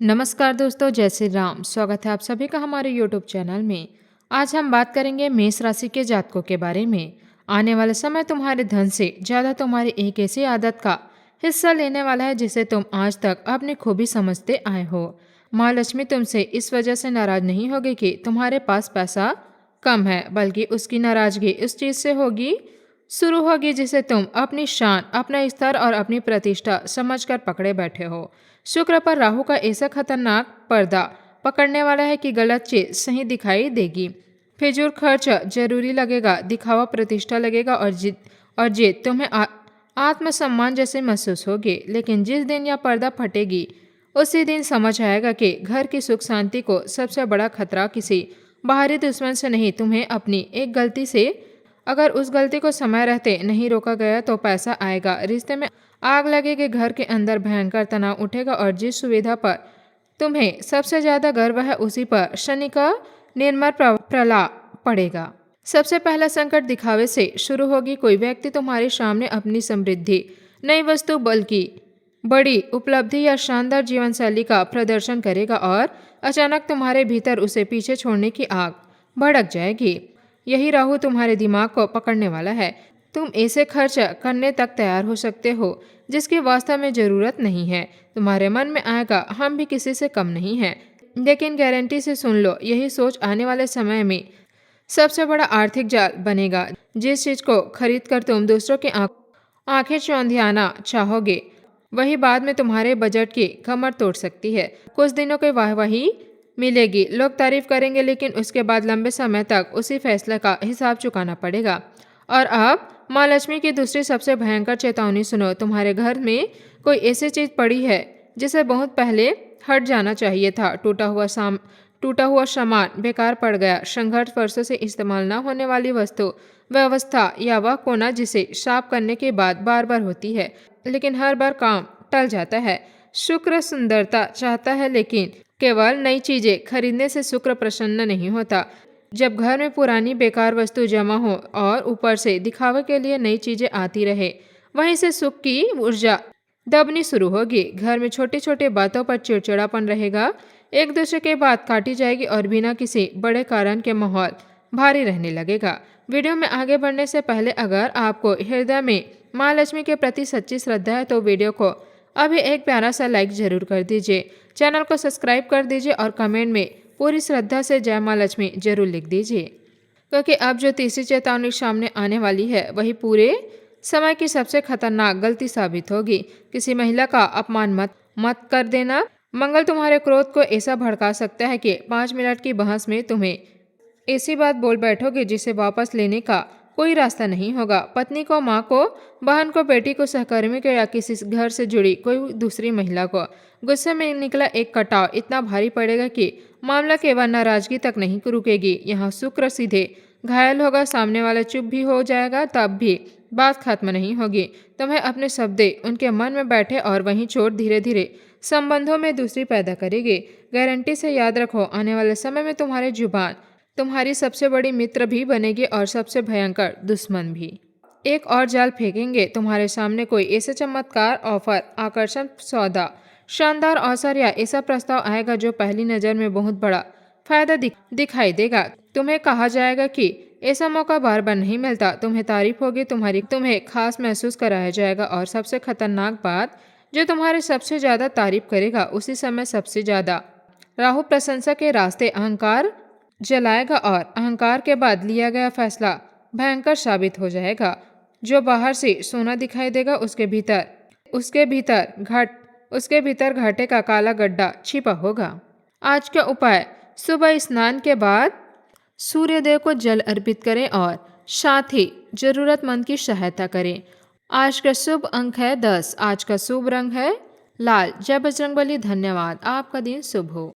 नमस्कार दोस्तों, जय श्री राम। स्वागत है आप सभी का हमारे यूट्यूब चैनल में। आज हम बात करेंगे मेष राशि के जातकों के बारे में। आने वाले समय तुम्हारे धन से ज़्यादा तुम्हारी एक ऐसी आदत का हिस्सा लेने वाला है जिसे तुम आज तक अपनी खूबी समझते आए हो। माँ लक्ष्मी तुमसे इस वजह से नाराज नहीं होगी कि तुम्हारे पास पैसा कम है, बल्कि उसकी नाराजगी इस चीज़ से होगी शुरू होगी जिसे तुम अपनी शान, अपना स्तर और अपनी प्रतिष्ठा समझकर पकड़े बैठे हो। शुक्र पर राहु का ऐसा खतरनाक पर्दा पकड़ने वाला है कि गलत चीज सही दिखाई देगी। फिजूल खर्च जरूरी लगेगा, दिखावा प्रतिष्ठा लगेगा और जीत तुम्हें आत्मसम्मान जैसे महसूस होगी। लेकिन जिस दिन यह पर्दा फटेगी उसी दिन समझ आएगा कि घर की सुख शांति को सबसे बड़ा खतरा किसी बाहरी दुश्मन से नहीं, तुम्हें अपनी एक गलती से। अगर उस गलती को समय रहते नहीं रोका गया तो पैसा आएगा, रिश्ते में आग लगेगी, घर के अंदर भयंकर तनाव उठेगा और जिस सुविधा पर तुम्हें सबसे ज्यादा गर्व है उसी पर शनि का निर्मल प्रलाप पड़ेगा। सबसे पहला संकट दिखावे से शुरू होगी। कोई व्यक्ति तुम्हारे सामने अपनी समृद्धि, नई वस्तु, बल्कि बड़ी उपलब्धि या शानदार जीवन शैली का प्रदर्शन करेगा और अचानक तुम्हारे भीतर उसे पीछे छोड़ने की आग भड़क जाएगी। यही राहु तुम्हारे दिमाग को पकड़ने वाला है। तुम ऐसे खर्च करने तक तैयार हो सकते हो जिसकी वास्तव में जरूरत नहीं है। तुम्हारे मन में आएगा हम भी किसी से कम नहीं हैं, लेकिन गारंटी से सुन लो, यही सोच आने वाले समय में सबसे बड़ा आर्थिक जाल बनेगा। जिस चीज को खरीद कर तुम दूसरों की आंखें चौंधियाना चाहोगे वही बाद में तुम्हारे बजट की कमर तोड़ सकती है। कुछ दिनों की वाहवाही मिलेगी, लोग तारीफ करेंगे, लेकिन उसके बाद लंबे समय तक उसी फैसले का हिसाब चुकाना पड़ेगा। और अब माँ लक्ष्मी की दूसरी सबसे भयंकर चेतावनी सुनो। तुम्हारे घर में कोई ऐसी चीज पड़ी है जिसे बहुत पहले हट जाना चाहिए था। टूटा हुआ सामान, बेकार पड़ गया संघर्ष, वर्षों से इस्तेमाल न होने वाली वस्तु, व्यवस्था या वह कोना जिसे साफ करने के बाद बार बार होती है लेकिन हर बार काम टल जाता है। शुक्र सुंदरता चाहता है, लेकिन केवल नई चीजें खरीदने से शुक्र प्रसन्न नहीं होता। जब घर में पुरानी बेकार वस्तु जमा हो और ऊपर से दिखावे के लिए नई चीजें आती रहे, वहीं से सुख की ऊर्जा दबनी शुरू होगी। घर में छोटी छोटी बातों पर चिड़चिड़ापन रहेगा, एक दूसरे के बात काटी जाएगी और बिना किसी बड़े कारण के माहौल भारी रहने लगेगा। वीडियो में आगे बढ़ने से पहले अगर आपको हृदय में माँ लक्ष्मी के प्रति सच्ची श्रद्धा है तो वीडियो को अभी एक प्यारा सा लाइक जरूर कर दीजिए, चैनल को सब्सक्राइब कर दीजिए और कमेंट में पूरी श्रद्धा से जय माँ लक्ष्मी जरूर लिख दीजिए, क्योंकि अब जो तीसरी चेतावनी सामने आने वाली है वही पूरे समय की सबसे खतरनाक गलती साबित होगी। किसी महिला का अपमान मत कर देना। मंगल तुम्हारे क्रोध को ऐसा भड़का सकता है कि 5 मिनट की बहस में तुम्हें ऐसी बात बोल बैठोगे जिसे वापस लेने का कोई रास्ता नहीं होगा। पत्नी को, माँ को, बहन को, बेटी को, सहकर्मी को या किसी घर से जुड़ी कोई दूसरी महिला को गुस्से में निकला एक कटाव इतना भारी पड़ेगा कि मामला केवल नाराजगी तक नहीं रुकेगी। यहाँ शुक्र सीधे घायल होगा, सामने वाला चुप भी हो जाएगा, तब भी बात खत्म नहीं होगी। तुम्हें अपने शब्दे उनके मन में बैठे और वहीं चोट धीरे धीरे संबंधों में दूसरी पैदा करेगी। गारंटी से याद रखो, आने वाले समय में तुम्हारी जुबान तुम्हारी सबसे बड़ी मित्र भी बनेगी और सबसे भयंकर दुश्मन भी। एक और जाल फेंकेंगे तुम्हारे सामने कोई ऐसे चमत्कार, ऑफर, आकर्षण, सौदा, शानदार अवसर या ऐसा प्रस्ताव आएगा जो पहली नजर में बहुत बड़ा फायदा दिखाई देगा। तुम्हें कहा जाएगा कि ऐसा मौका बार बार नहीं मिलता, तुम्हें तारीफ होगी, तुम्हें खास महसूस कराया जाएगा और सबसे खतरनाक बात, जो तुम्हारे सबसे ज्यादा तारीफ करेगा उसी समय सबसे ज्यादा राहु प्रशंसा के रास्ते अहंकार जलाएगा और अहंकार के बाद लिया गया फैसला भयंकर साबित हो जाएगा। जो बाहर से सोना दिखाई देगा उसके भीतर घाटे का काला गड्ढा छिपा होगा। आज का उपाय, सुबह स्नान के बाद सूर्यदेव को जल अर्पित करें और साथ ही जरूरतमंद की सहायता करें। आज का शुभ अंक है 10। आज का शुभ रंग है लाल। जय बजरंगबली। धन्यवाद। आपका दिन शुभ हो।